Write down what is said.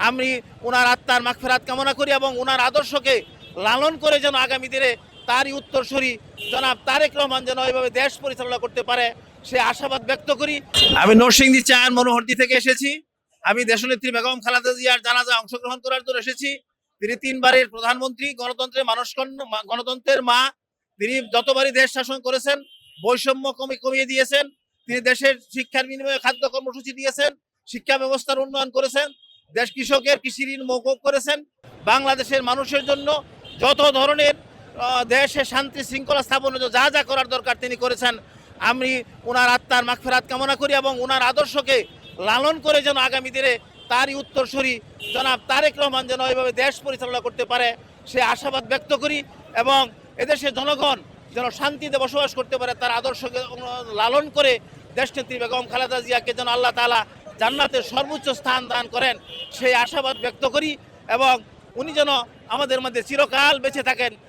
আমি ওনার আত্মার মাগফিরাত কামনা করি এবং ওনার আদর্শকে লালন করে যেন আগামী দিনে তারই উত্তরসূরি জনাব তারেক রহমান যেন এইভাবে দেশ পরিচালনা করতে পারে সে আশাবাদ ব্যক্ত করি। আমি নরসিংদী চায়ন মনোহরদী থেকে এসেছি। আমি দেশনেত্রী বেগম খালেদা জিয়ার জানাজায় অংশগ্রহণ করার জন্য এসেছি। তিনি 3 বারের প্রধানমন্ত্রী, গণতন্ত্রের মা। তিনি যতবারই দেশ শাসন করেছেন বৈষম্য কমিয়ে দিয়েছেন। তিনি দেশের শিক্ষার বিনিময়ে খাদ্য কর্মসূচি দিয়েছেন, শিক্ষা ব্যবস্থার উন্নয়ন করেছেন, দেশ কৃষকের কৃষি ঋণ মওকুফ করেছেন। বাংলাদেশের মানুষের জন্য যত ধরনের দেশে শান্তি শৃঙ্খলা স্থাপনের জন্য যা যা করার দরকার তিনি করেছেন। আমি ওনার আত্মার মাগফিরাত কামনা করি এবং ওনার আদর্শকে লালন করে যেন আগামী দিনে তারই উত্তরসূরি জনাব তারেক রহমান যেন এইভাবে দেশ পরিচালনা করতে পারে সে আশাবাদ ব্যক্ত করি এবং এদেশের জনগণ যেন শান্তিতে বসবাস করতে পারে তার আদর্শকে লালন করে দেশনেত্রী বেগম খালেদা জিয়াকে যেন আল্লাহ তাআলা জান্নাতের সর্বোচ্চ স্থান দান করেন সেই আশাবাদ ব্যক্ত করি এবং উনি যেন আমাদের মধ্যে চিরকাল বেঁচে থাকেন।